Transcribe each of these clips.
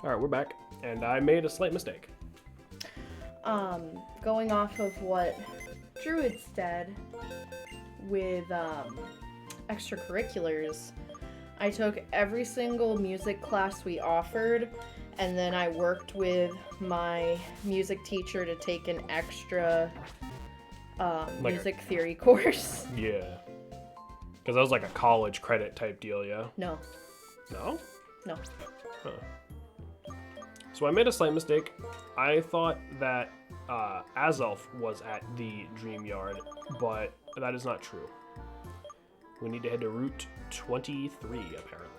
Alright, we're back. And I made a slight mistake. Going off of what Druid said with extracurriculars, I took every single music class we offered, and then I worked with my music teacher to take an extra music theory course. Yeah. Because that was like a college credit type deal, yeah? No. No? No. Huh. So I made a slight mistake. I thought that Azelf was at the Dream Yard, but that is not true. We need to head to Route 23, apparently.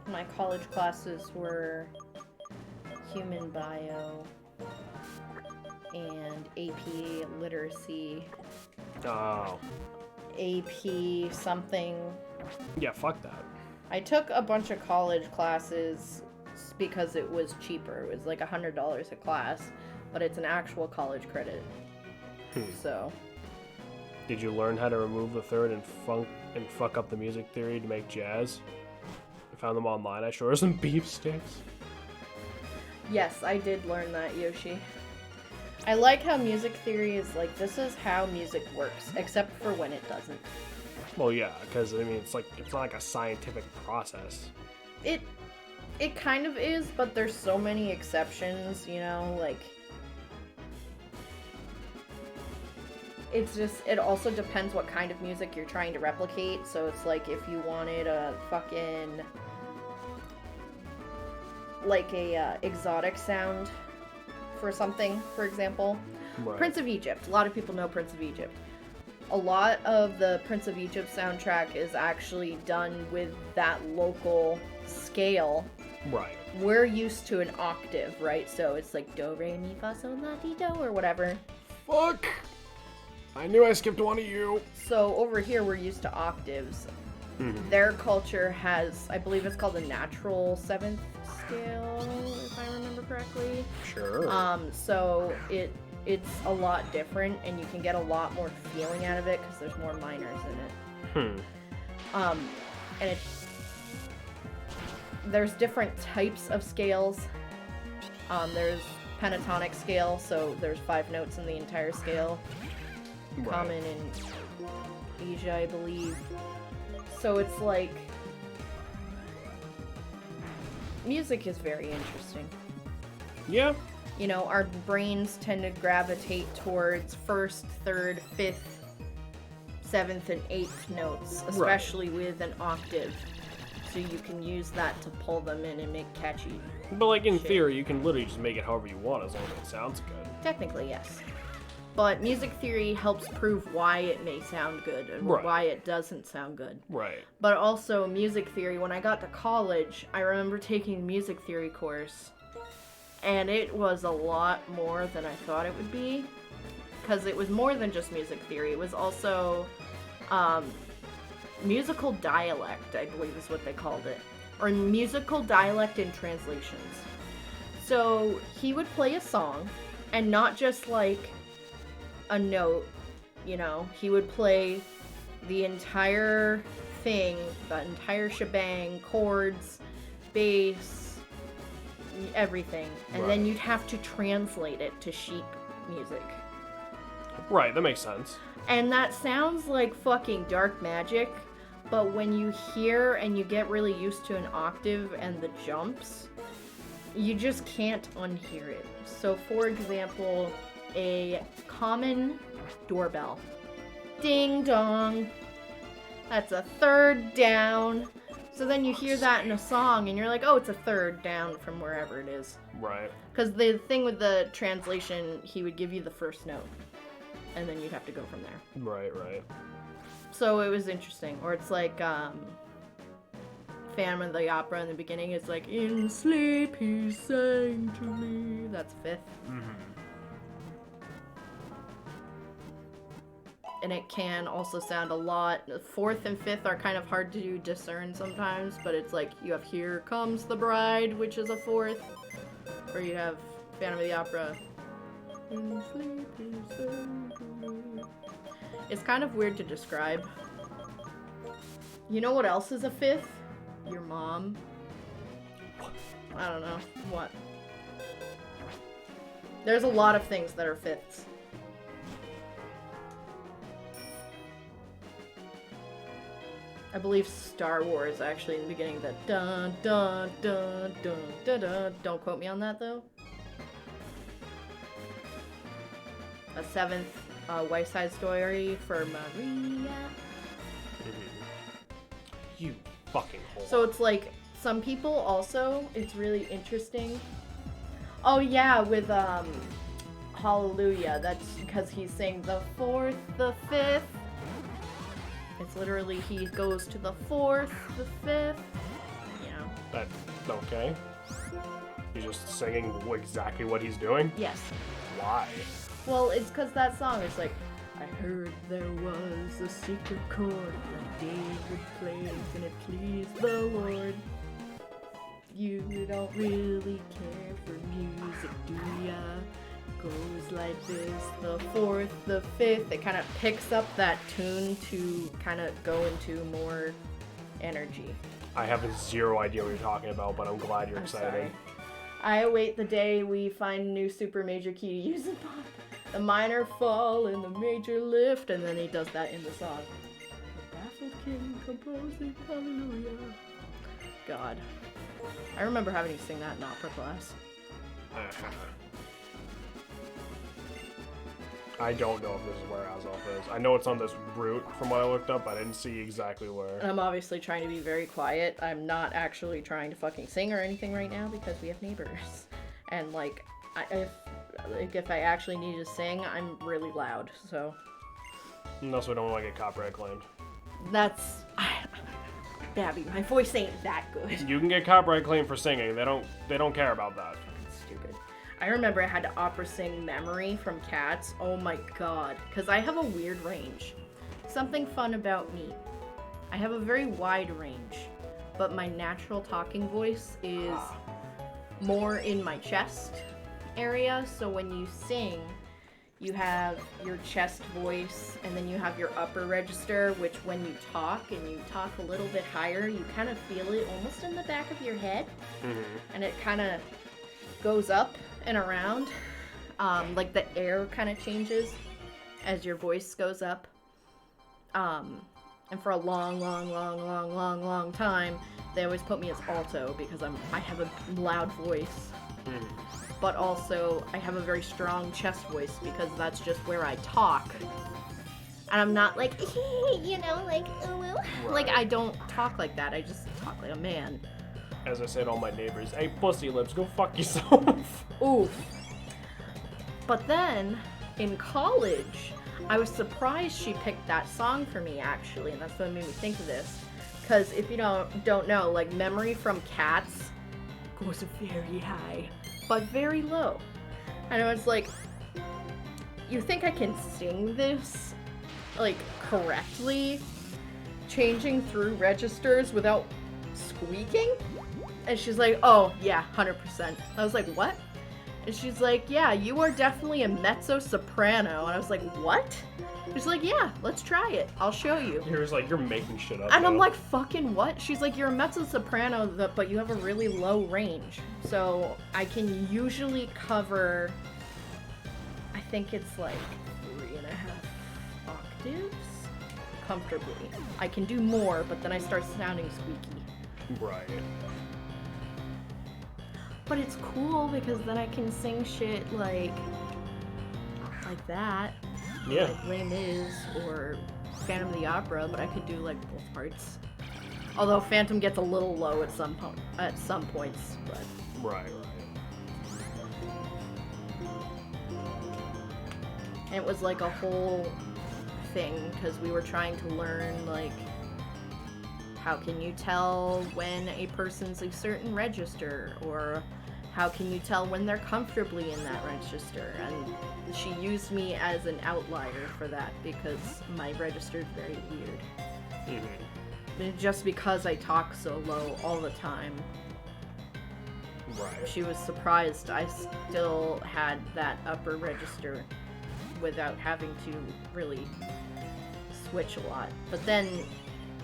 My college classes were human bio and AP literacy, Oh. AP something. Yeah, fuck that. I took a bunch of college classes because it was cheaper. It was like $100 a class, but it's an actual college credit. So. Did you learn how to remove the third and fuck up the music theory to make jazz? I found them online. I showed her some beef sticks. Yes, I did learn that, Yoshi. I like how music theory is like, this is how music works, except for when it doesn't. Well, yeah, because, I mean, it's not like a scientific process. It kind of is, but there's so many exceptions, you know, like... It's just, it also depends what kind of music you're trying to replicate, so it's like if you wanted a fucking... like a exotic sound for something, for example. Right. Prince of Egypt. A lot of people know Prince of Egypt. A lot of the Prince of Egypt soundtrack is actually done with that local scale. Right. We're used to an octave, right? So it's like do, re, mi, fa, sol, la, ti, do, or whatever. Fuck! I knew I skipped one of you. So over here we're used to octaves. Mm-hmm. Their culture has, I believe it's called the natural seventh scale, if I remember correctly. Sure. So it's a lot different, and you can get a lot more feeling out of it because there's more minors in it. And there's different types of scales. There's pentatonic scale, so there's 5 notes in the entire scale. Right. Common in Asia, I believe. So it's like, music is very interesting. Yeah. You know, our brains tend to gravitate towards 1st, 3rd, 5th, 7th, and 8th notes, especially with an octave. So you can use that to pull them in and make catchy But like in shit. theory, you can literally just make it however you want as long as it sounds good. Technically, yes. But music theory helps prove why it may sound good and why it doesn't sound good. Right. But also music theory, when I got to college, I remember taking a music theory course, and it was a lot more than I thought it would be, because it was more than just music theory. It was also musical dialect, I believe is what they called it, or musical dialect and translations. So he would play a song, and not just like a note, you know, he would play the entire thing, the entire shebang, chords, bass, everything, and then you'd have to translate it to sheet music. Right, that makes sense. And that sounds like fucking dark magic, but when you hear and you get really used to an octave and the jumps, you just can't unhear it. So for example, a common doorbell. Ding dong. That's a 3rd down. So then you hear that in a song and you're like, oh, it's a 3rd down from wherever it is. Right. Because the thing with the translation, he would give you the 1st note. And then you'd have to go from there. Right. So it was interesting. Or it's like, Phantom of the Opera in the beginning. It's like, in sleep he sang to me. That's 5th. Mm-hmm. and it can also sound a lot. Fourth and fifth are kind of hard to discern sometimes, but it's like you have Here Comes the Bride, which is a fourth, or you have Phantom of the Opera. It's kind of weird to describe. You know what else is a fifth? Your mom. I don't know. What? There's a lot of things that are fifths. I believe Star Wars actually in the beginning that dun dun dun dun dun dun. Don't quote me on that though. A seventh West Side Story for Maria. You fucking whore. So it's like some people also, it's really interesting. Oh yeah, with Hallelujah. That's because he's saying the fourth, the fifth. It's literally he goes to the fourth, the fifth. Yeah. That okay? He's just singing exactly what he's doing? Yes. Why? Well, it's because that song is like, I heard there was a secret chord that David plays and it pleased the Lord. You don't really care for music, do ya? Goes like this, the fourth, the fifth. It kind of picks up that tune to kind of go into more energy. I have zero idea what you're talking about, but I'm glad you're excited. Sorry. I await the day we find a new super major key to use in pop. The minor fall and the major lift, and then he does that in the song. The baffled king composing hallelujah. God. I remember having to sing that in opera class. I don't know if this is where Azov is. I know it's on this route from what I looked up. I didn't see exactly where. I'm obviously trying to be very quiet. I'm not actually trying to fucking sing or anything right now because we have neighbors. And like, if I actually need to sing, I'm really loud, so. Unless we don't want to get copyright claimed. That's... Babby, my voice ain't that good. You can get copyright claimed for singing. They don't care about that. Stupid. I remember I had to opera sing Memory from Cats. Oh my god. Because I have a weird range. Something fun about me. I have a very wide range, but my natural talking voice is more in my chest area. So when you sing, you have your chest voice, and then you have your upper register, which when you talk, and you talk a little bit higher, you kind of feel it almost in the back of your head. Mm-hmm. And it kind of goes up and around. Like the air kind of changes as your voice goes up. And for a long time, they always put me as alto because I have a loud voice. Mm. But also, I have a very strong chest voice because that's just where I talk. And I'm not like, you know, like, right. Like, I don't talk like that. I just talk like a man. As I said to all my neighbors, hey, pussy lips, go fuck yourself. Oof. But then, in college, I was surprised she picked that song for me, actually. And that's what made me think of this. Because if you don't know, like, Memory from Cats goes very high, but very low. And I was like, you think I can sing this, like, correctly, changing through registers without squeaking? And she's like, oh, yeah, 100%. I was like, what? And she's like, yeah, you are definitely a mezzo-soprano. And I was like, what? She's like, yeah, let's try it. I'll show you. You're just like, you're making shit up. And I'm like, fucking what? She's like, you're a mezzo-soprano, but you have a really low range. So I can usually cover, I think it's like 3.5 octaves comfortably. I can do more, but then I start sounding squeaky. Right. But it's cool because then I can sing shit like that. Yeah. Like Les Mis or Phantom of the Opera, but I could do like both parts. Although Phantom gets a little low at some points, but. Right. And it was like a whole thing because we were trying to learn like how can you tell when a person's a certain register, or how can you tell when they're comfortably in that register? And she used me as an outlier for that because my register is very weird. Mm-hmm. Just because I talk so low all the time. Right. She was surprised I still had that upper register without having to really switch a lot. But then,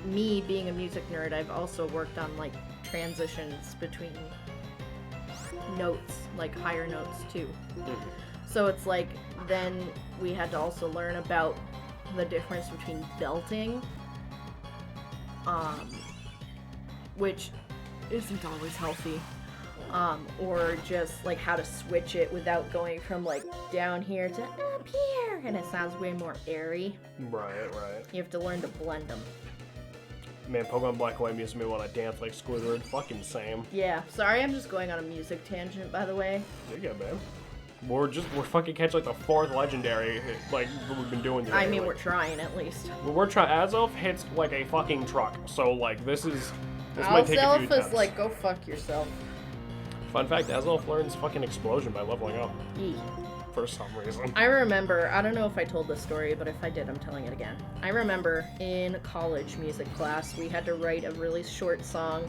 me being a music nerd, I've also worked on like transitions between notes, like higher notes too. Mm-hmm. So it's like, then we had to also learn about the difference between belting, which isn't always healthy. Or just like how to switch it without going from like down here to up here, and it sounds way more airy. Right. You have to learn to blend them. Man, Pokemon Black and White makes me want to dance like Squidward. Fucking same. Yeah, sorry, I'm just going on a music tangent, by the way. You're good, man. We're fucking catching like the 4th legendary, like what we've been doing today. I mean, we're trying at least. We're trying. Azelf hits like a fucking truck, so like this might take a few attempts. Is like, go fuck yourself. Fun fact, Azelf learns fucking explosion by leveling up. For some reason. I remember, I don't know if I told this story, but if I did, I'm telling it again. I remember in college music class, we had to write a really short song.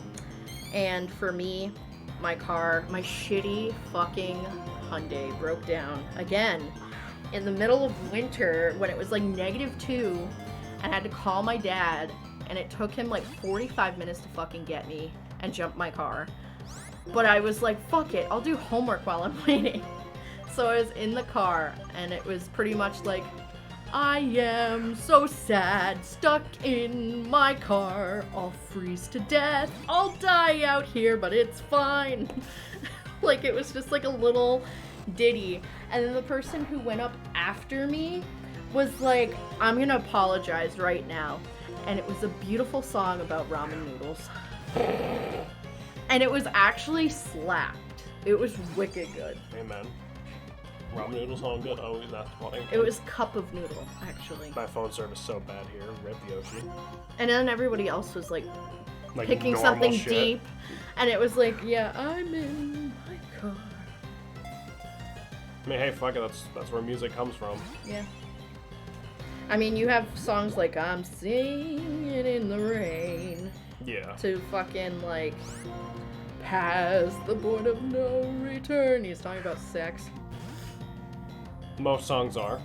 And for me, my shitty fucking Hyundai broke down again in the middle of winter when it was like -2, and I had to call my dad, and it took him like 45 minutes to fucking get me and jump my car. But I was like, fuck it, I'll do homework while I'm waiting. So I was in the car, and it was pretty much like, I am so sad, stuck in my car, I'll freeze to death, I'll die out here, but it's fine. Like, it was just like a little ditty. And then the person who went up after me was like, I'm gonna apologize right now. And it was a beautiful song about ramen noodles. And it was actually slapped. It was wicked good. Amen. Ramen noodles sound good. Oh, that's funny. It was cup of noodle, actually. My phone service so bad here. Rip Yoshi. And then everybody else was like picking something shit. deep. And it was like, yeah, I'm in my car. I mean, hey, fuck it. That's where music comes from. Yeah. I mean, you have songs like I'm singing in the rain. Yeah. To fucking, like, past the point of no return. He's talking about sex. Most songs are.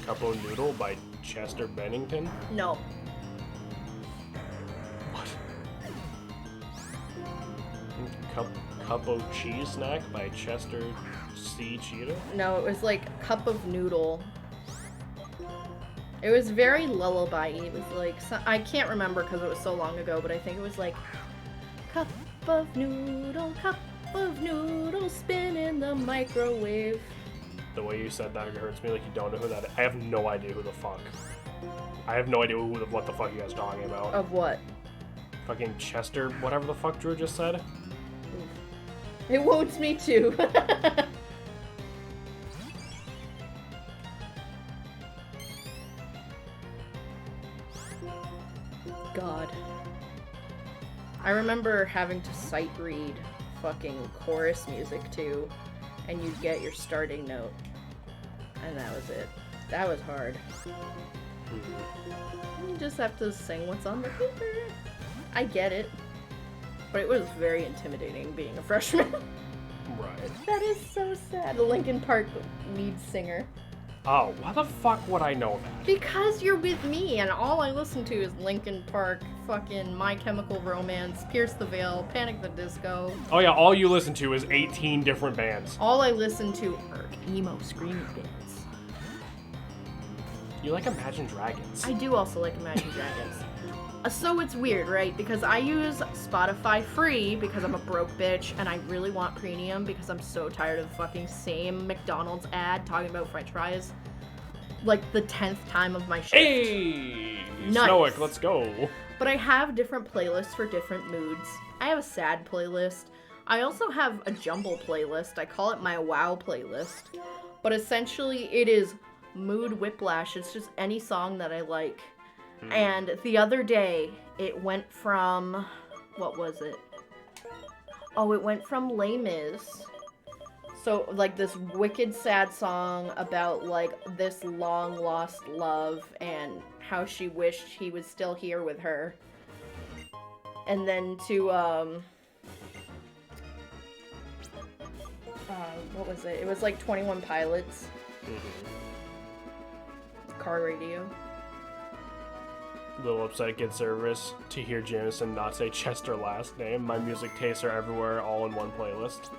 Cup of Noodle by Chester Bennington? No. What? Cup of Cheese Snack by Chester C. Cheetah? No, it was like Cup of Noodle. It was very lullaby-y. It was like, I can't remember because it was so long ago, but I think it was like, cup of noodle, spin in the microwave. The way you said that hurts me like you don't know who that is. I have no idea who the fuck. I have no idea what the fuck you guys are talking about. Of what? Fucking Chester, whatever the fuck Drew just said. It wounds me too. God. I remember having to sight read fucking chorus music too, and you'd get your starting note. And that was it. That was hard. You just have to sing what's on the paper. I get it. But it was very intimidating being a freshman. Right. That is so sad. The Linkin Park lead singer. Oh, why the fuck would I know that? Because you're with me, and all I listen to is Linkin Park, fucking My Chemical Romance, Pierce the Veil, Panic the Disco. Oh yeah, all you listen to is 18 different bands. All I listen to are emo screaming bands. You like Imagine Dragons. I do also like Imagine Dragons. So it's weird, right? Because I use Spotify free because I'm a broke bitch, and I really want premium because I'm so tired of the fucking same McDonald's ad talking about french fries. Like the 10th time of my shift. Hey! Nice. Snowick, let's go. But I have different playlists for different moods. I have a sad playlist. I also have a jumble playlist. I call it my WoW playlist. But essentially it is mood whiplash. It's just any song that I like. And the other day, it went from, what was it? Oh, it went from Les Mis. So, like, this wicked sad song about, like, this long-lost love and how she wished he was still here with her. And then to, what was it? It was, like, 21 Pilots. Car radio. Little upset at Good Service to hear Jameson not say Chester last name. My music tastes are everywhere, all in one playlist.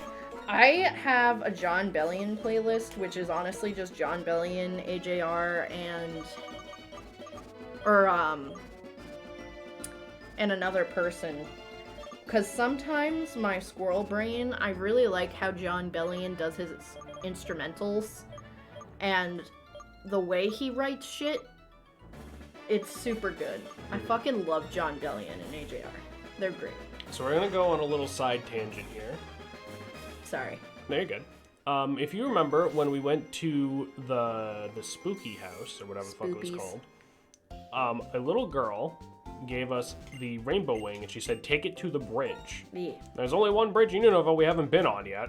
I have a John Bellion playlist, which is honestly just John Bellion, AJR, and another person. Because sometimes my squirrel brain, I really like how John Bellion does his instrumentals, and the way he writes shit, it's super good. I fucking love John Bellion and AJR. They're great. So we're gonna go on a little side tangent here. Sorry. No, you're good. If you remember when we went to the spooky house, or whatever the fuck it was called, a little girl gave us the rainbow wing, and she said, take it to the bridge. Yeah. There's only one bridge in Unova we haven't been on yet.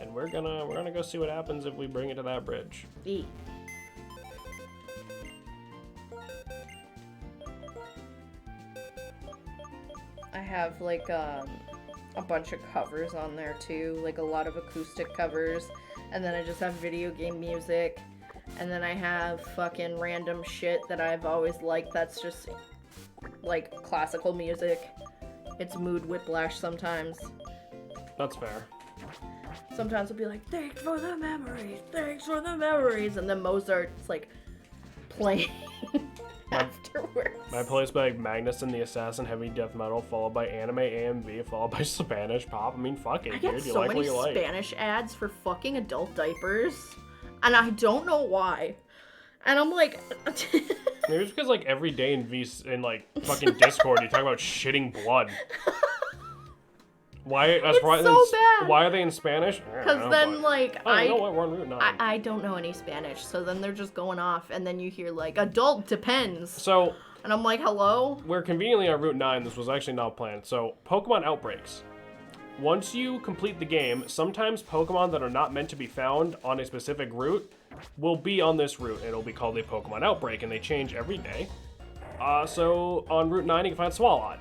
And we're gonna go see what happens if we bring it to that bridge. Yeah. I have, like, a bunch of covers on there, too. Like, a lot of acoustic covers. And then I just have video game music. And then I have fucking random shit that I've always liked that's just, like, classical music. It's mood whiplash sometimes. That's fair. Sometimes I'll be like, thanks for the memories, thanks for the memories. And then Mozart's, like, playing afterwards. My playlist by like Magnus and the Assassin, heavy death metal, followed by anime AMV, followed by Spanish pop. I mean, fuck it, I get dude. You so like many what you like. Spanish ads for fucking adult diapers, and I don't know why. And I'm like, maybe it's because like every day in like fucking Discord, you talk about shitting blood. Why? That's it's so bad. Why are they in Spanish? Because then, like, you know what? We're on Route 9. I don't know any Spanish, so then they're just going off, and then you hear, like, adult depends. So, and I'm like, hello? We're conveniently on Route 9. This was actually not planned. So, Pokemon Outbreaks. Once you complete the game, sometimes Pokemon that are not meant to be found on a specific route will be on this route. It'll be called a Pokemon Outbreak, and they change every day. So, on Route 9, you can find Swalot.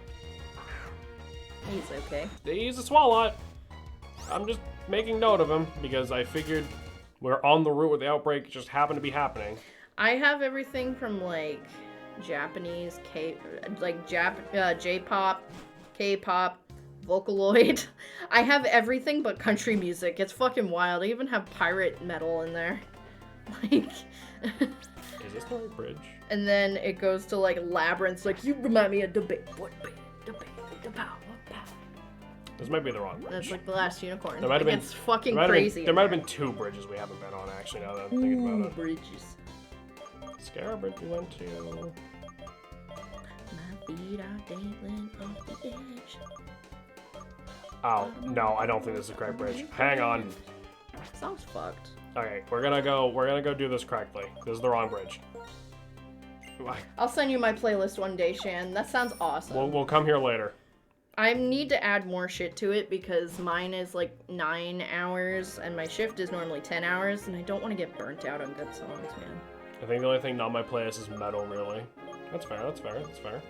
He's okay. He's a Swalot. I'm just making note of him because I figured we're on the route where the outbreak just happened to be happening. I have everything from, like, Japanese, J-pop, K-pop, Vocaloid. I have everything but country music. It's fucking wild. I even have pirate metal in there. Like... Is this the right bridge? And then it goes to, like, Labyrinths. Like, you remind me of the big boy, the power. This might be the wrong bridge. That's like the last unicorn. There might have been, it's fucking crazy. There might have been two bridges we haven't been on, actually, now that I'm thinking about it. Bridges. Scarab Bridge we went to. My feet are dangling off the edge. Oh, no, I don't think this is the correct bridge. Hang on. Song's fucked. Okay, we're gonna go do this correctly. This is the wrong bridge. I'll send you my playlist one day, Shan. That sounds awesome. We'll come here later. I need to add more shit to it because mine is like 9 hours and my shift is normally 10 hours and I don't want to get burnt out on good songs, man. I think the only thing not on my playlist is metal, really. That's fair, that's fair, that's fair.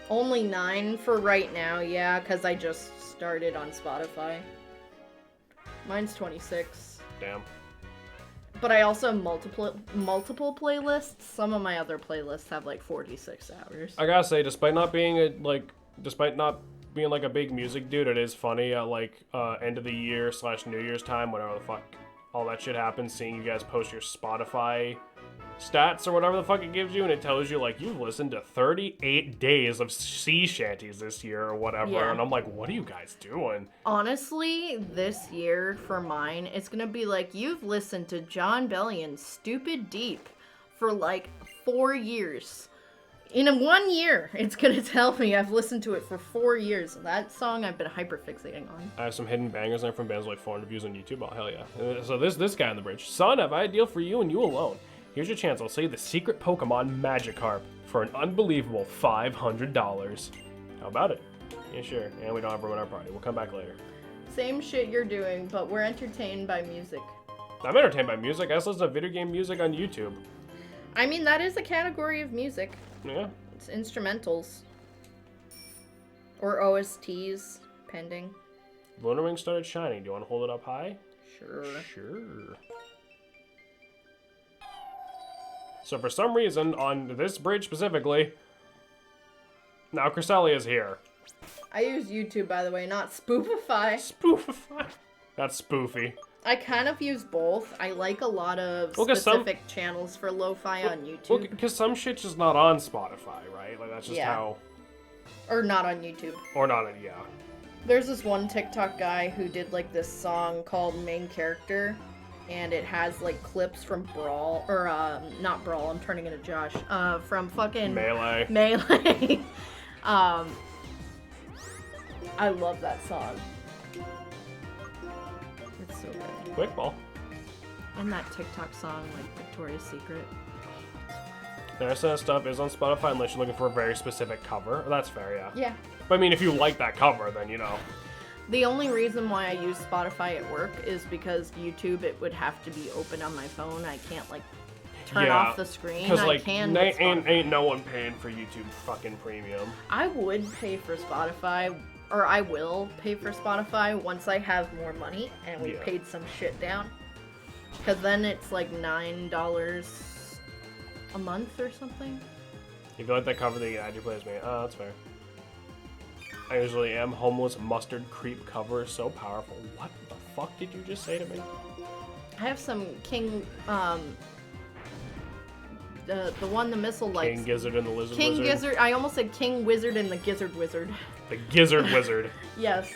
Only 9 for right now, yeah, because I just started on Spotify. Mine's 26. Damn. But I also have multiple playlists. Some of my other playlists have like 46 hours. I gotta say, despite not being like a big music dude, it is funny at like end of the year / New Year's time, whenever the fuck all that shit happens, seeing you guys post your Spotify stats or whatever the fuck it gives you, and it tells you like you've listened to 38 days of sea shanties this year or whatever, yeah. And I'm like, what are you guys doing? Honestly, this year for mine, it's gonna be like you've listened to John Bellion's Stupid Deep for like 4 years. In 1 year, it's gonna tell me. I've listened to it for 4 years. That song I've been hyperfixating on. I have some hidden bangers there from bands like 400 views on YouTube. Oh, hell yeah. So this guy on the bridge. Son, have I a deal for you and you alone. Here's your chance. I'll sell you the secret Pokemon Magikarp for an unbelievable $500. How about it? Yeah, sure. And we don't have room in our party. We'll come back later. Same shit you're doing, but we're entertained by music. I'm entertained by music. I just listen to video game music on YouTube. I mean, that is a category of music. Yeah. It's instrumentals. Or OSTs, pending. Lunar Wing started shining. Do you want to hold it up high? Sure. Sure. So for some reason, on this bridge specifically, now Cresselia's here. I use YouTube, by the way, not Spoofify. Spoofify. That's spoofy. I kind of use both. I like a lot of specific channels for lo-fi on YouTube. Well, because some shit's just not on Spotify, right? Like, that's just how... Or not on YouTube. Or not on, yeah. There's this one TikTok guy who did, like, this song called Main Character, and it has, like, clips from Brawl, or, not Brawl, I'm turning into Josh, from fucking... Melee. Melee. I love that song. It's so good. Quick ball. And that TikTok song, like Victoria's Secret. The rest of that stuff is on Spotify unless you're looking for a very specific cover. That's fair, yeah. Yeah. But I mean, if you like that cover, then you know. The only reason why I use Spotify at work is because YouTube, it would have to be open on my phone. I can't, like, turn off the screen. Because, like, I can ain't no one paying for YouTube fucking premium. I would pay for Spotify, or I will pay for Spotify once I have more money and we paid some shit down. Because then it's like $9 a month or something. If you like that cover, then you can add your plays, man. Oh, that's fair. I usually am. Homeless mustard creep cover is so powerful. What the fuck did you just say to me? I have some King, the one the missile likes. King Gizzard and the Lizard King Wizard. Gizzard. I almost said King Wizard and the Gizzard Wizard. The Gizzard Wizard. Yes.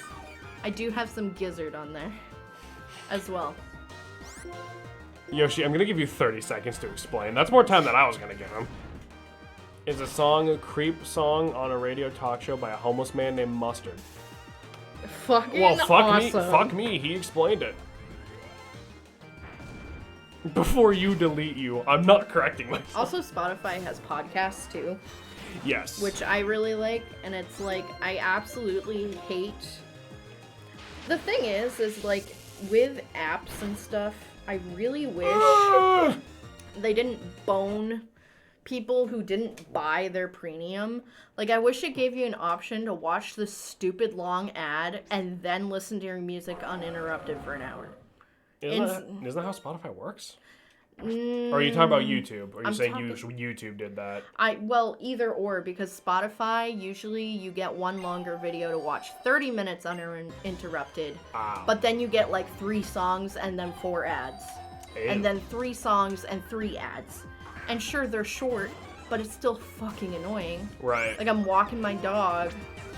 I do have some Gizzard on there as well. Yoshi, I'm gonna give you 30 seconds to explain. That's more time than I was gonna give him. Is a song a creep song on a radio talk show by a homeless man named Mustard. Fucking fuck awesome. me. Fuck me. He explained it. Before you delete you, I'm not correcting myself. Also, Spotify has podcasts too. Yes. Which I really like, and it's like, I absolutely hate... The thing is like, with apps and stuff, I really wish they didn't bone people who didn't buy their premium. Like, I wish it gave you an option to watch this stupid long ad and then listen to your music uninterrupted for an hour. Isn't that how Spotify works? Or are you talking about YouTube? Or are you saying YouTube did that? Well, either or, because Spotify, usually you get one longer video to watch, 30 minutes uninterrupted, but then you get like 3 songs and then 4 ads. Ew. And then 3 songs and 3 ads. And sure, they're short, but it's still fucking annoying. Right. Like, I'm walking my dog,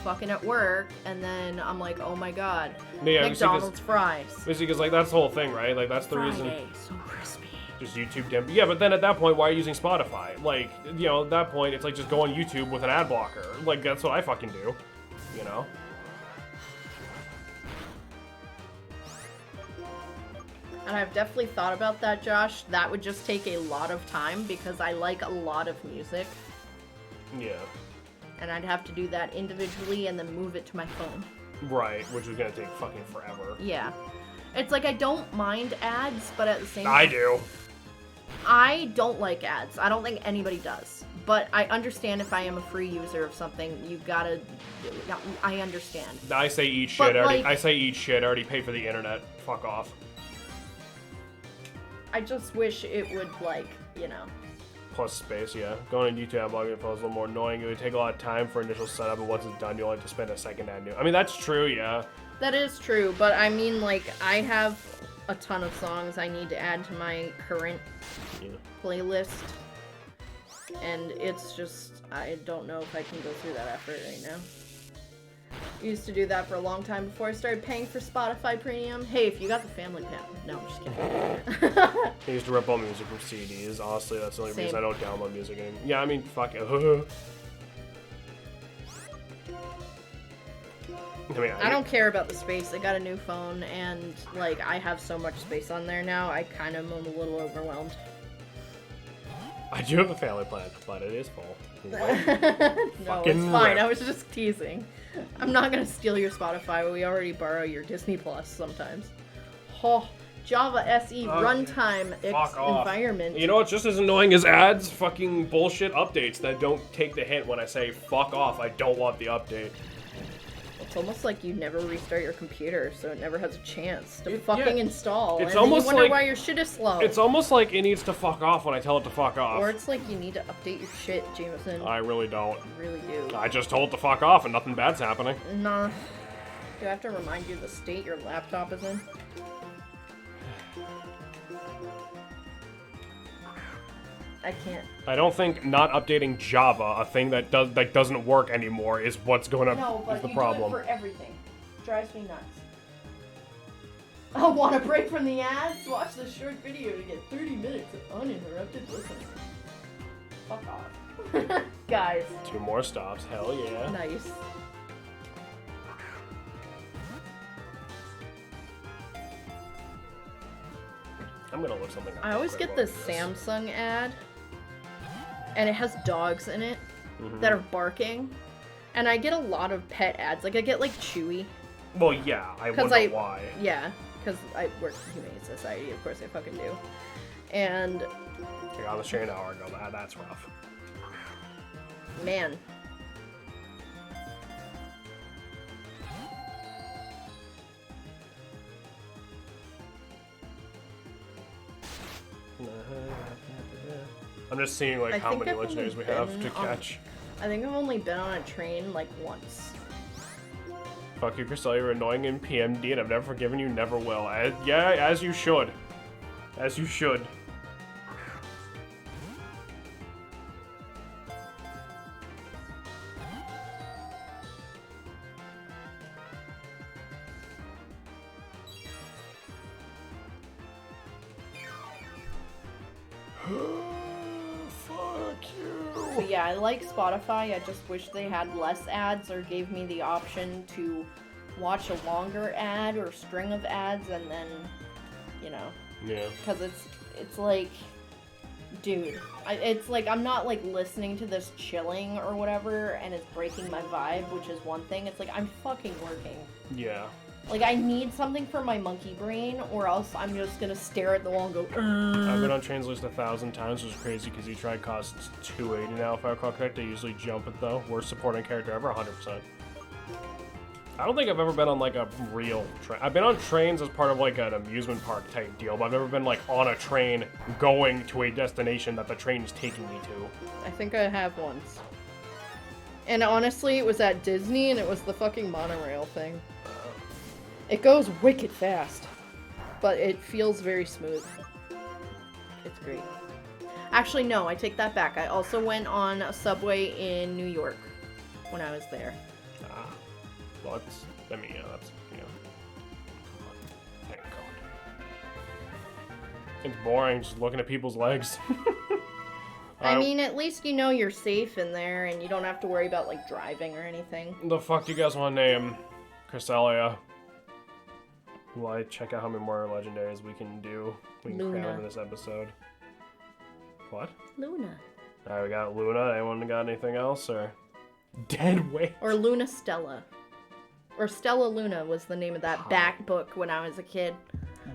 fucking at work, and then I'm like, oh my god, yeah, McDonald's fries. Because, like, that's the whole thing, right? Like, that's the reason. So crispy. Just YouTube didn't. Yeah, but then at that point, why are you using Spotify? Like, you know, at that point, it's like just go on YouTube with an ad blocker. Like, that's what I fucking do. You know? And I've definitely thought about that, Josh. That would just take a lot of time because I like a lot of music. Yeah. And I'd have to do that individually and then move it to my phone. Right, which is gonna take fucking forever. Yeah. It's like, I don't mind ads, but at the same time... I do. I don't like ads. I don't think anybody does. But I understand if I am a free user of something, you gotta... I understand. I say eat shit. I say eat shit. I already paid for the internet. Fuck off. I just wish it would, like, you know... Plus space, yeah. Going on YouTube ad blocking is a little more annoying. It would take a lot of time for initial setup, and once it's done, you'll have to spend a second to add new. I mean, that's true, yeah. That is true, but I mean, like, I have a ton of songs I need to add to my current playlist. And it's just, I don't know if I can go through that effort right now. Used to do that for a long time before I started paying for Spotify Premium. Hey, if you got the family plan. No, I'm just kidding. I used to rip all music from CDs. Honestly, that's the only Same. reason I don't download music anymore. Yeah, I mean, fuck it. I don't care about the space. I got a new phone, and, like, I have so much space on there now, I kind of am a little overwhelmed. I do have a family plan, but it is full. No, it's fine. I was just teasing. I'm not gonna steal your Spotify. We already borrow your Disney Plus sometimes. Oh, Java SE runtime environment. You know what's just as annoying as ads? Fucking bullshit updates that don't take the hint when I say fuck off. I don't want the update. It's almost like you never restart your computer, so it never has a chance to fucking install. It's and almost then you wonder like why your shit is slow. It's almost like it needs to fuck off when I tell it to fuck off. Or it's like you need to update your shit, Jameson. I really don't. You really do. I just told it to fuck off and nothing bad's happening. Nah. Do I have to remind you the state your laptop is in? I can't. I don't think not updating Java, a thing that doesn't work anymore, is what's going to is the problem. Do it for everything. Drives me nuts. I want a break from the ads? Watch this short video to get 30 minutes of uninterrupted listening. Fuck off. Guys. 2 more stops. Hell yeah. Nice. I'm gonna look something up. I always get this Samsung ad, and it has dogs in it that are barking, and I get a lot of pet ads. Like I get like Chewy. Well, yeah, I wonder why. Yeah, because I work for Humane Society. Of course, I fucking do. And I got on the train an hour ago. That's rough. Man. I'm just seeing like how many legendaries we have to catch. I think I've only been on a train like once. Fuck you, Crystal, you're annoying in PMD and I've never forgiven you, never will. Yeah, as you should. As you should. But yeah, I like Spotify. I just wish they had less ads or gave me the option to watch a longer ad or string of ads and then, you know. Yeah. Because it's like, dude, it's like I'm not like listening to this chilling or whatever and it's breaking my vibe, which is one thing. It's like I'm fucking working. Yeah. Like, I need something for my monkey brain, or else I'm just gonna stare at the wall and go, I've been on trains list 1,000 times, which is crazy, because each ride costs $2.80 now if I recall correct. I usually jump it, though. Worst supporting character ever, 100%. I don't think I've ever been on, like, a real train. I've been on trains as part of, like, an amusement park type deal, but I've never been, like, on a train going to a destination that the train is taking me to. I think I have once. And honestly, it was at Disney, and it was the fucking monorail thing. It goes wicked fast, but it feels very smooth. It's great. Actually, no, I take that back. I also went on a subway in New York when I was there. Well, that's, I mean, yeah, that's, you know, thank God. It's boring just looking at people's legs. I mean, at least you know you're safe in there and you don't have to worry about, like, driving or anything. The fuck do you guys want to name Cresselia? While I check out how many more legendaries we can do. We can cram into this episode. What? Luna. Alright, we got Luna. Anyone got anything else? Or Dead Weight? Or Luna Stella. Or Stella Luna was the name of that back book when I was a kid.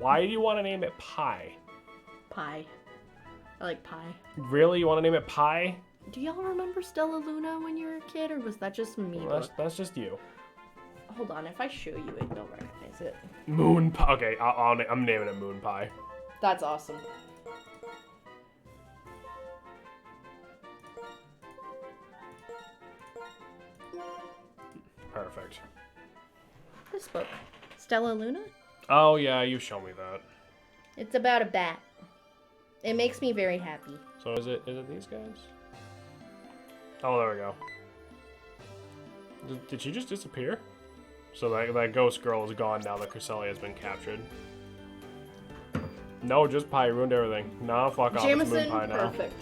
Why do you want to name it Pie? Pie. I like pie. Really? You want to name it Pie? Do y'all remember Stella Luna when you were a kid, or was that just me? Well, that's just you. Hold on, if I show you it, they'll recognize it. Moon Pie. Okay, I'm naming it Moon Pie. That's awesome. Perfect. This book. Stella Luna? Oh, yeah, you show me that. It's about a bat. It makes me very happy. So is it these guys? Oh, there we go. Did she just disappear? So that ghost girl is gone now that Cresselia has been captured. No, just pie. You ruined everything. Nah, fuck off. It's moon pie now. Perfect.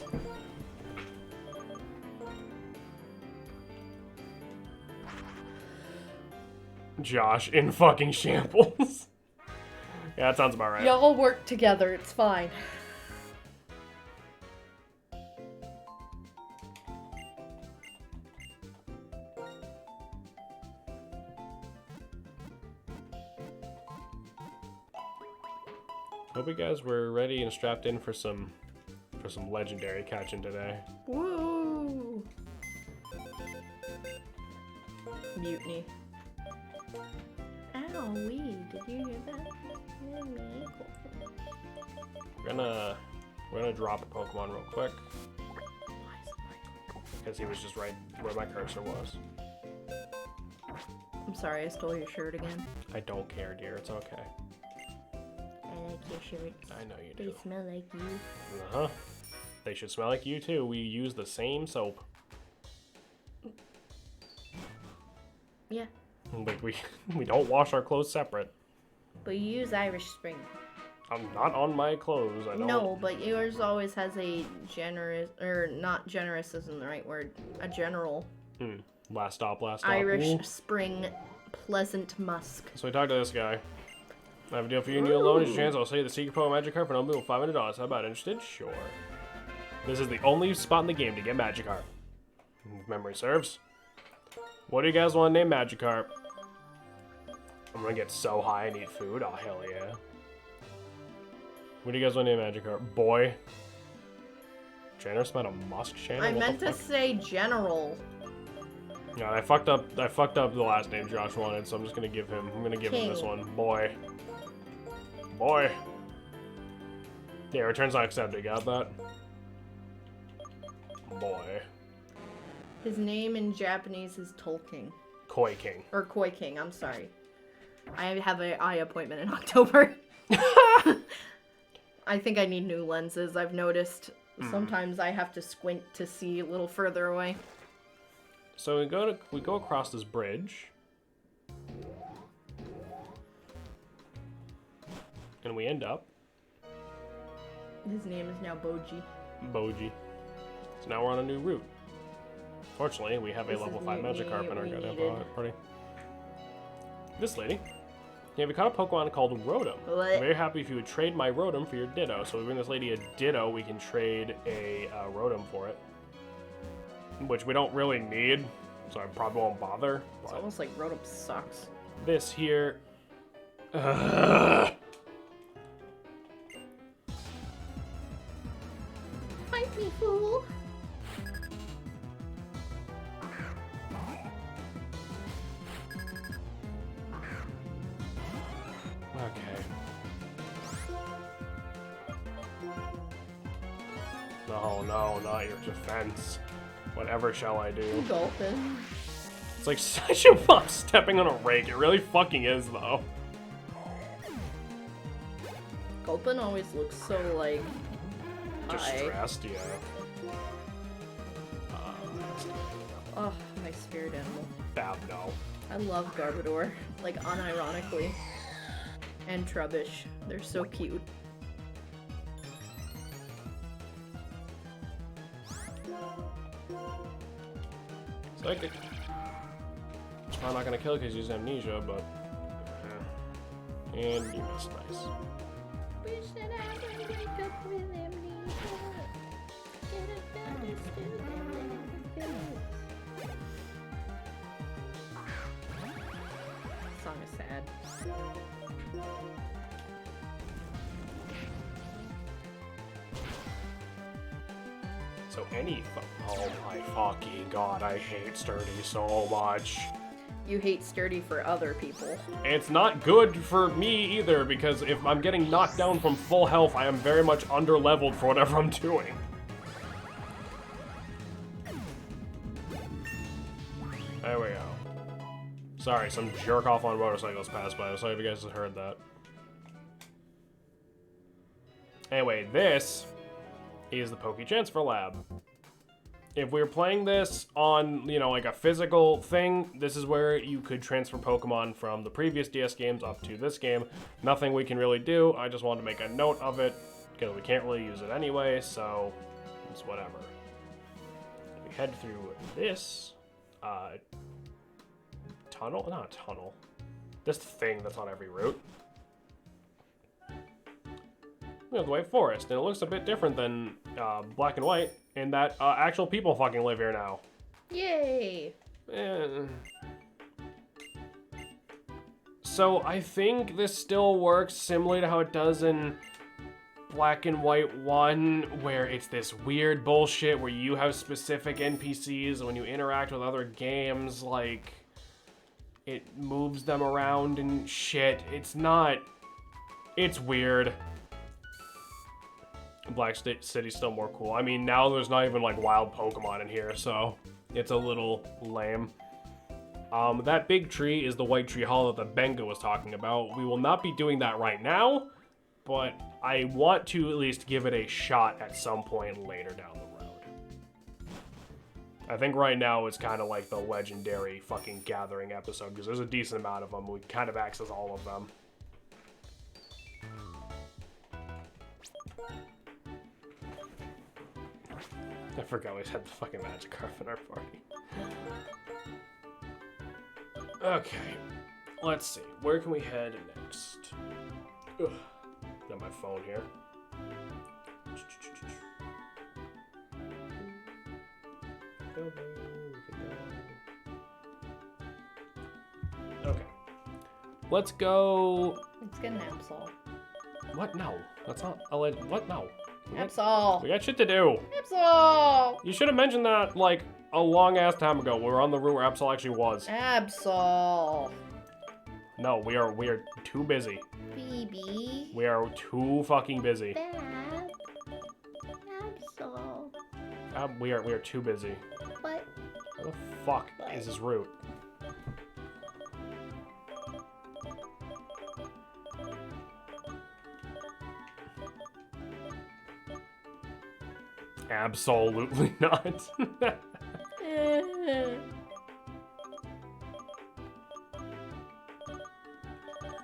Josh in fucking shambles. Yeah, that sounds about right. Y'all work together. It's fine. Hope you guys were ready and strapped in for some legendary catching today. Woo! Mutiny. Owie, did you hear that? We're gonna drop a Pokemon real quick. Because he was just right where my cursor was. I'm sorry, I stole your shirt again. I don't care, dear. It's okay. I like your shirt. I know you do. They smell like you. Uh-huh. They should smell like you, too. We use the same soap. Yeah. Like, we don't wash our clothes separate. But you use Irish Spring. I'm not on my clothes. I don't. No, but yours always has a generous, or not generous isn't the right word, a general. Last stop, last stop. Irish Ooh. Spring Pleasant Musk. So we talked to this guy. I have a deal for you and you alone. It's your chance. I'll sell you the secret Pokemon Magikarp for no bill, $500. How about it? Interested? Sure. This is the only spot in the game to get Magikarp. If memory serves. What do you guys want to name Magikarp? I'm gonna get so high and eat food. Oh, hell yeah. What do you guys want to name Magikarp? Boy. Trainer smelled a musk channel? I meant to say general. Yeah, I fucked up the last name Josh wanted, so I'm gonna give him this one. Boy. Boy. Yeah, return's not accepted. Got that? Boy. His name in Japanese is Tolkien. Koi King. Or Koi King, I'm sorry. I have an eye appointment in October. I think I need new lenses. I've noticed sometimes I have to squint to see a little further away. So we go across this bridge. And we end up. His name is now Boji. Boji. So now we're on a new route. Fortunately, we have a level 5 Magikarp in our goddamn party. This lady. Yeah, we caught a Pokemon called Rotom. What? I'm very happy if you would trade my Rotom for your Ditto. So we bring this lady a Ditto, we can trade a Rotom for it. Which we don't really need, so I probably won't bother. It's almost like Rotom sucks. This here. Fight me, fool! Okay. No, no, not your defense. Whatever shall I do? Dolphin. It's like such a bump stepping on a rake. It really fucking is, though. Gulpin always looks so, like, Distressed, yeah. Oh, my spirit animal. Bab, no. I love Garbodor, like, unironically. And Trubbish. They're so cute. Psychic. It's probably not gonna kill because he's amnesia, but. And you missed. Nice. Wish that I could wake up with amnesia. Get understood Song is sad. So oh my fucking god, I hate Sturdy so much. You hate Sturdy for other people. It's not good for me either, because if I'm getting knocked down from full health, I am very much under-leveled for whatever I'm doing. There we go. Sorry, some jerk off on motorcycles passed by. I'm sorry if you guys have heard that. Anyway, this is the Poke Transfer Lab. if we were playing this on, you know, like a physical thing, this is where you could transfer Pokemon from the previous DS games up to this game. Nothing we can really do. I just wanted to make a note of it because we can't really use it anyway, so it's whatever. We head through this tunnel? Not a tunnel. This thing that's on every route. We have the White Forest, and it looks a bit different than Black and White, in that actual people fucking live here now. Yay! So I think this still works similarly to how it does in Black and White 1, where it's this weird bullshit where you have specific NPCs, and when you interact with other games, like, it moves them around and shit. It's weird. Black City's still more cool. I mean, now there's not even, like, wild Pokemon in here, so it's a little lame. That big tree is the White Tree Hall that the Benga was talking about. We will not be doing that right now, but I want to at least give it a shot at some point later down the road. I think right now it's kind of like the legendary fucking gathering episode, because there's a decent amount of them. We kind of access all of them. I forgot we had the fucking Magikarp in our party. Okay, let's see. Where can we head next? Ugh. Got my phone here. Okay. Let's go. Let's get an Absol. What? No. That's not a legend. What? No. Absol. We got shit to do. Absol. You should have mentioned that, like, a long-ass time ago. We were on the route where Absol actually was. Absol. No, we are too busy. Baby. We are too fucking busy. Dad. Absol. We are too busy. What? What the fuck is this route? Absolutely not.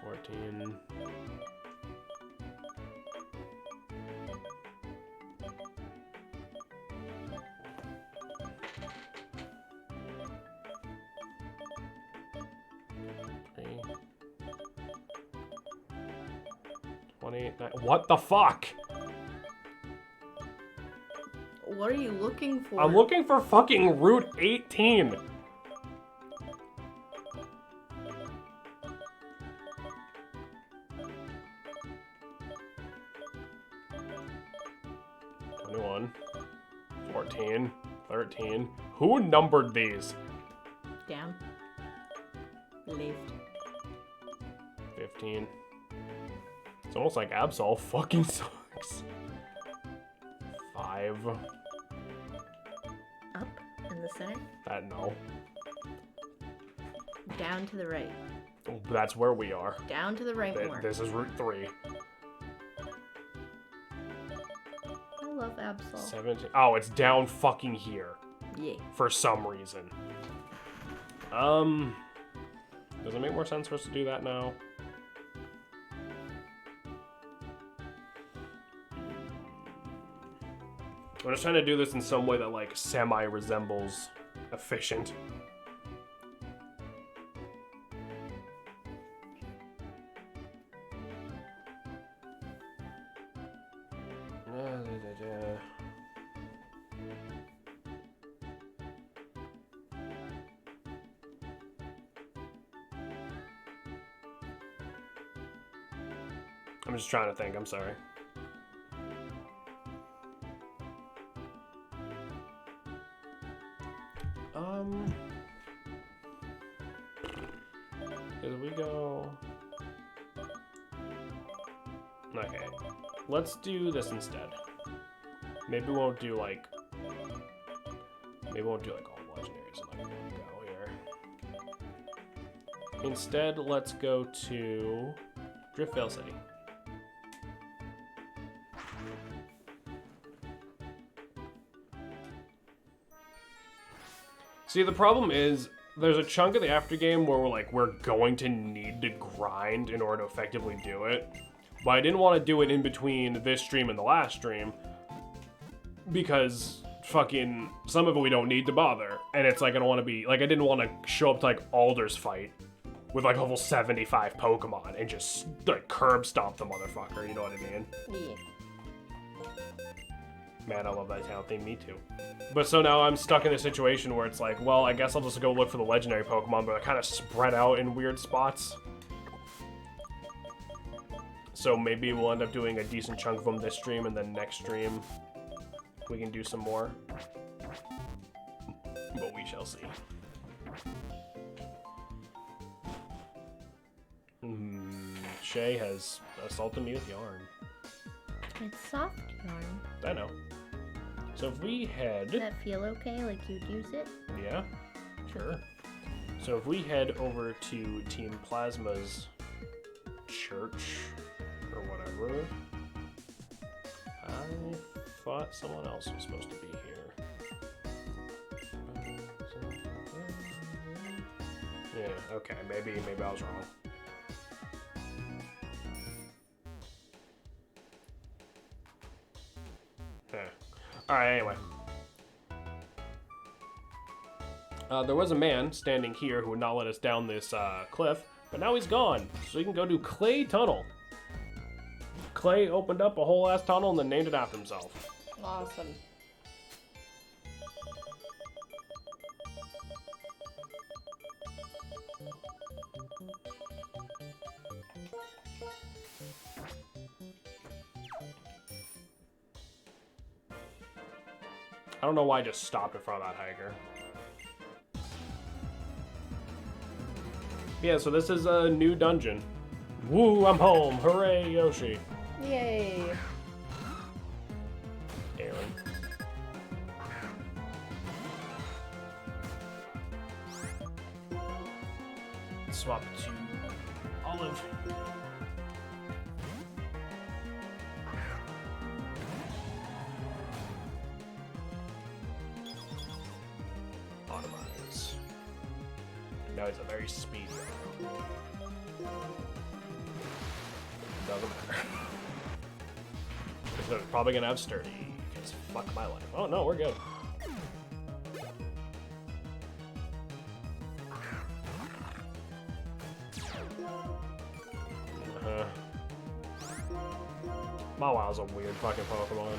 14. What the fuck? What are you looking for? I'm looking for fucking Route 18. (21), 14, 13. Who numbered these? Down. Left. 15. It's almost like Absol fucking sucks. 5. Up in the center. No. Down to the right. That's where we are. Down to the right more. This is Route 3. I love Absol. 17. Oh, it's down fucking here. Yeah. For some reason. Does it make more sense for us to do that now? I'm just trying to do this in some way that, like, semi-resembles efficient. I'm just trying to think, I'm sorry. Here we go. Okay, let's do this instead. Maybe we won't do like all legendaries in like one go here. Instead, let's go to Driftvale City. See, the problem is there's a chunk of the after game where we're going to need to grind in order to effectively do it. But I didn't want to do it in between this stream and the last stream because fucking some of it we don't need to bother. And it's like I don't want to be like I didn't want to show up to like Alder's fight with like level 75 Pokemon and just like curb stomp the motherfucker, you know what I mean? Yeah. Man, I love that town theme, me too. But so now I'm stuck in a situation where it's like, well, I guess I'll just go look for the legendary Pokemon, but they're kind of spread out in weird spots. So maybe we'll end up doing a decent chunk of them this stream, and then next stream we can do some more. But we shall see. Shay has assaulted me with yarn. It's soft yarn. I know. So if we head... Does that feel okay? Like you'd use it? Yeah, sure. So if we head over to Team Plasma's church, or whatever, I thought someone else was supposed to be here. Yeah, okay, maybe I was wrong. Alright, anyway. There was a man standing here who would not let us down this cliff, but now he's gone, so we can go to Clay Tunnel. Clay opened up a whole ass tunnel and then named it after himself. Awesome. I don't know why I just stopped in front of that hiker. Yeah, so this is a new dungeon. Woo, I'm home. Hooray, Yoshi. Yay. Aaron. Swap to Olive. Automize. Now he's a very speedy. Doesn't matter. So it's probably gonna have sturdy, because fuck my life. Oh no, we're good. Mawow's a weird fucking Pokemon.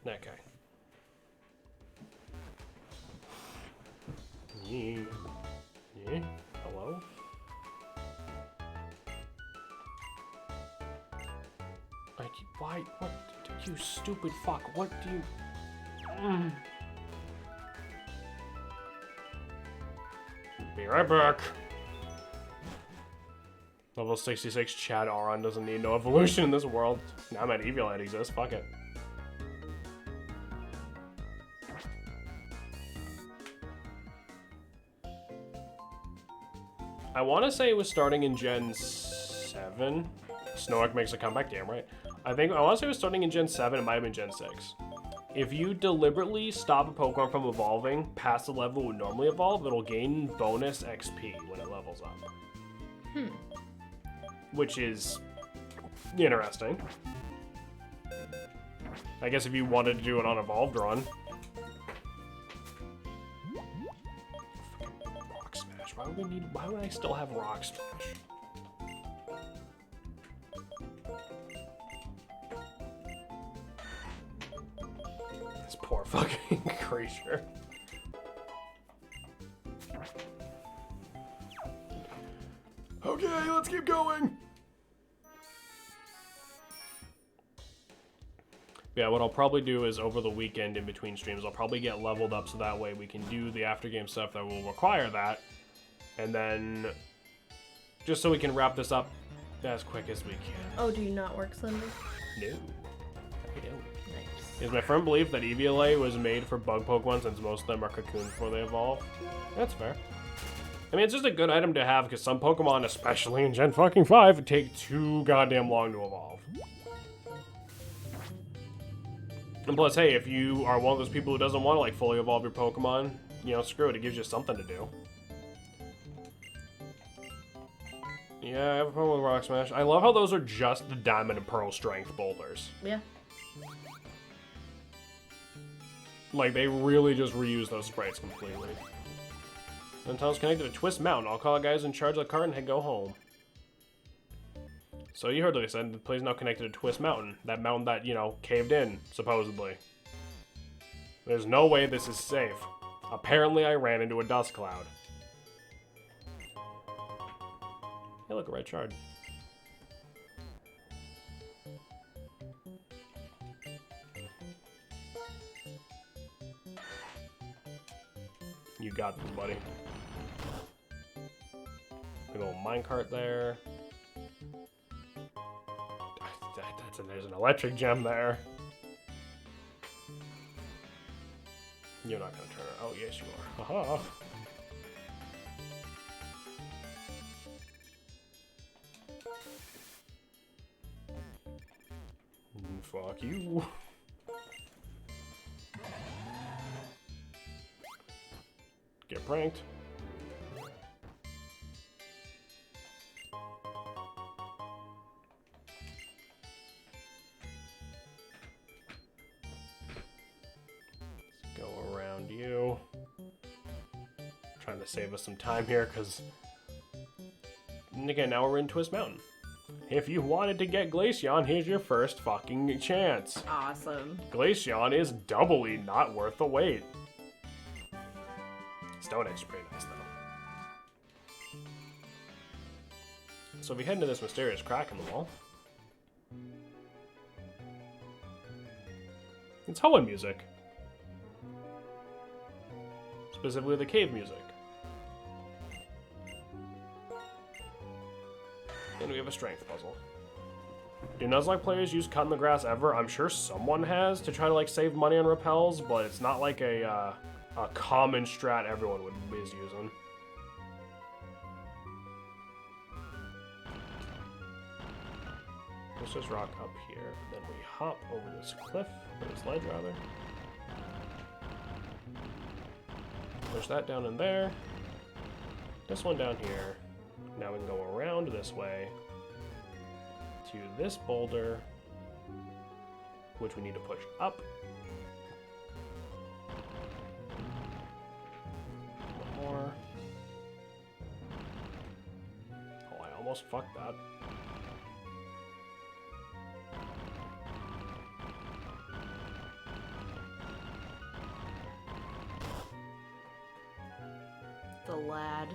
Okay. Yeah. Hello? Why? What? You stupid fuck. What do you... Be right back. Level 66 Chad Aron doesn't need no evolution in this world. Now I'm at Eviolite exists. Fuck it. I want to say it was starting in Gen 7. Snowick makes a comeback, damn right. I want to say it was starting in Gen 7, it might have been Gen 6. If you deliberately stop a Pokemon from evolving past the level it would normally evolve, it'll gain bonus XP when it levels up. Which is interesting. I guess if you wanted to do an unevolved run. Rock Smash. Why would I still have Rock Smash? This poor fucking creature. Okay, let's keep going. Yeah, what I'll probably do is over the weekend in between streams, I'll probably get leveled up so that way we can do the after game stuff that will require that. And then just so we can wrap this up as quick as we can. Oh, do you not work Sunday? No. I don't. Nice. Is my firm belief that Eviolite was made for bug Pokemon since most of them are cocooned before they evolve. That's fair. I mean, it's just a good item to have because some Pokemon, especially in Gen fucking 5, take too goddamn long to evolve. And plus, hey, if you are one of those people who doesn't want to like fully evolve your Pokemon, you know, screw it. It gives you something to do. Yeah, I have a problem with Rock Smash. I love how those are just the Diamond and Pearl Strength boulders. Yeah. Like, they really just reuse those sprites completely. Until connected to Twist Mountain. I'll call guys in charge of the cart and go home. So you heard what I said. The play's now connected to Twist Mountain. That mountain that, you know, caved in, supposedly. There's no way this is safe. Apparently I ran into a dust cloud. Hey, look, a red shard. You got this, buddy. Big old minecart there. There's an electric gem there. You're not gonna turn it. Oh, yes, you are. Haha. Fuck you. Get pranked. Let's go around you. Trying to save us some time here, because again, now we're in Twist Mountain. If you wanted to get Glaceon, here's your first fucking chance. Awesome. Glaceon is doubly not worth the wait. Stone Edge is pretty nice, though. So if we head into this mysterious crack in the wall, it's Hoenn music. Specifically the cave music. And we have a strength puzzle. Do Nuzlocke players use Cut in the Grass ever? I'm sure someone has to try to like save money on repels, but it's not like a common strat everyone is using. Let's just rock up here, then we hop over this cliff, or this ledge rather. Push that down in there. This one down here. Now we can go around this way to this boulder, which we need to push up. One more. Oh, I almost fucked that. The lad.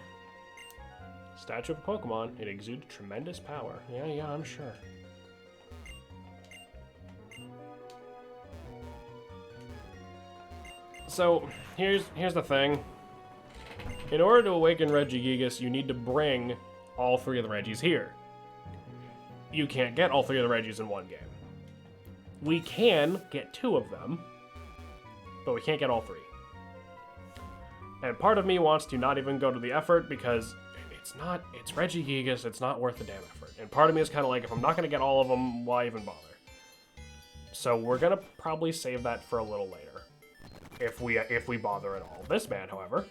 Statue of a Pokemon, it exudes tremendous power. Yeah, I'm sure. So, here's the thing. In order to awaken Regigigas, you need to bring all three of the Regis here. You can't get all three of the Regis in one game. We can get two of them, but we can't get all three. And part of me wants to not even go to the effort because it's Regigigas, it's not worth the damn effort. And part of me is kind of like, if I'm not going to get all of them, why even bother? So we're going to probably save that for a little later, if we bother at all. This man, however,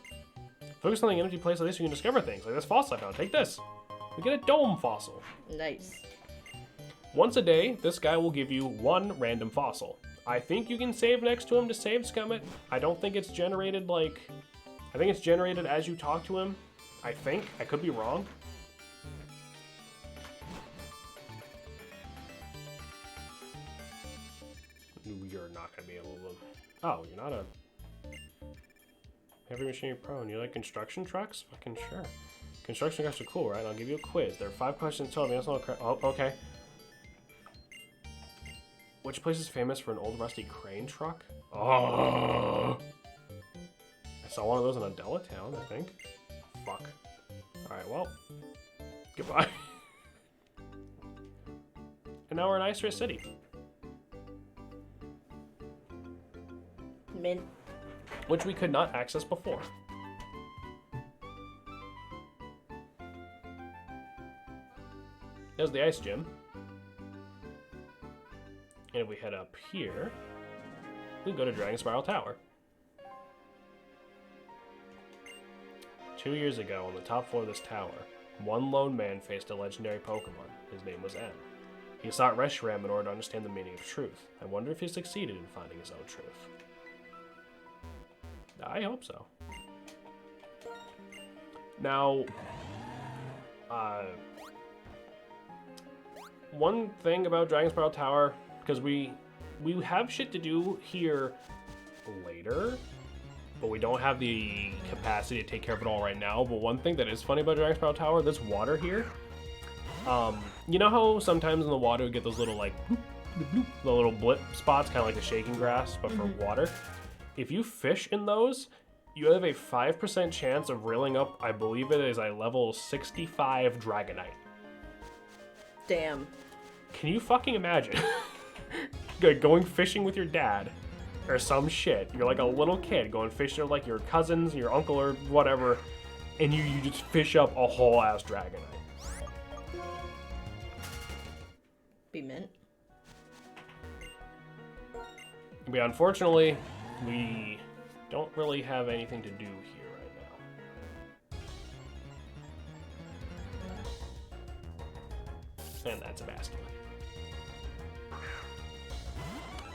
focus on the empty place like this, you can discover things. Like this fossil I found. Take this. We get a dome fossil. Nice. Once a day, this guy will give you one random fossil. I think you can save next to him to save Scummit. I don't think it's generated like... I think it's generated as you talk to him. I think. I could be wrong. You're not going to be able to... Oh, you're not a... Heavy Machinery Pro, and you like construction trucks? Fucking sure. Construction trucks are cool, right? I'll give you a quiz. There are 5 questions total. Oh, okay. Which place is famous for an old rusty crane truck? Oh! I saw one of those in Adela Town, I think. Fuck. Alright, well. Goodbye. And now we're in Ice Race City. Mint. Which we could not access before. There's the ice gym. And if we head up here, we can go to Dragon Spiral Tower. 2 years ago, on the top floor of this tower, one lone man faced a legendary Pokemon. His name was N. He sought Reshiram in order to understand the meaning of truth. I wonder if he succeeded in finding his own truth. I hope so. Now, one thing about Dragon Spiral Tower, because we have shit to do here later, but we don't have the capacity to take care of it all right now. But one thing that is funny about Dragon Spiral Tower, this water here, you know how sometimes in the water we get those little like bloop, bloop, bloop, the little blip spots, kind of like the shaking grass, but for water. If you fish in those, you have a 5% chance of reeling up, I believe it is a level 65 Dragonite. Damn. Can you fucking imagine going fishing with your dad or some shit? You're like a little kid going fishing with like your cousins, your uncle or whatever, and you just fish up a whole ass Dragonite. Be mint. But unfortunately, we don't really have anything to do here right now. And that's a basket.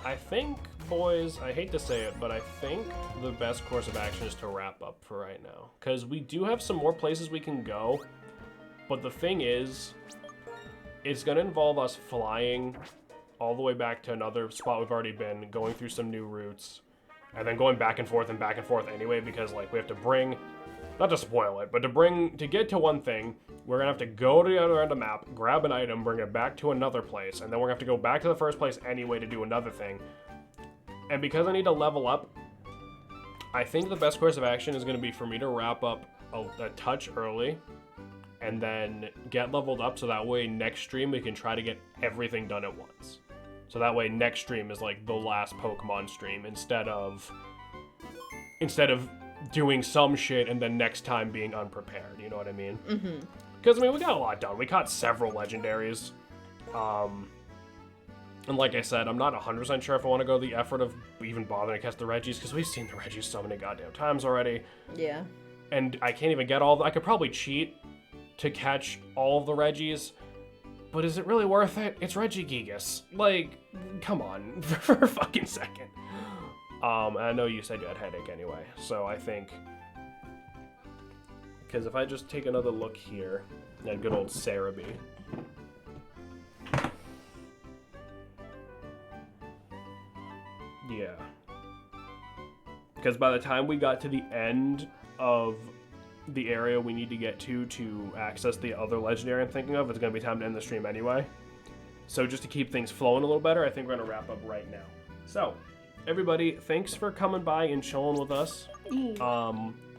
I think, boys, I hate to say it, but I think the best course of action is to wrap up for right now. Because we do have some more places we can go, but the thing is, it's going to involve us flying all the way back to another spot we've already been, going through some new routes, and then going back and forth anyway, because like we have to bring, not to spoil it, but to get to one thing, we're gonna have to go to the other end of the map, grab an item, bring it back to another place, and then we're gonna have to go back to the first place anyway to do another thing. And because I need to level up, I think the best course of action is gonna be for me to wrap up a touch early, and then get leveled up so that way next stream we can try to get everything done at once. So that way next stream is like the last Pokemon stream instead of doing some shit and then next time being unprepared, you know what I mean? Mm-hmm. Because, I mean, we got a lot done. We caught several legendaries. And like I said, I'm not 100% sure if I want to go the effort of even bothering to catch the Reggies, because we've seen the Reggies so many goddamn times already. Yeah. And I can't even get all I could probably cheat to catch all of the Reggies, but is it really worth it? It's Regigigas. Like, come on, for a fucking second. And I know you said you had a headache anyway, so I think, because if I just take another look here at good old Cerebi. Yeah. Because by the time we got to the end of the area we need to get to access the other legendary I'm thinking of, it's going to be time to end the stream anyway. So just to keep things flowing a little better, I think we're going to wrap up right now. So, everybody, thanks for coming by and chilling with us.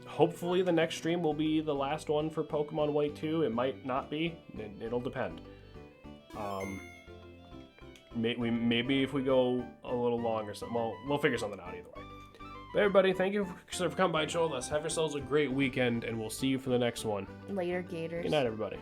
Hopefully the next stream will be the last one for Pokemon White 2. It might not be. It'll depend. Maybe if we go a little long or something, well, we'll figure something out either way. But everybody, thank you for coming by and chilling with us. Have yourselves a great weekend, and we'll see you for the next one. Later, Gators. Good night, everybody.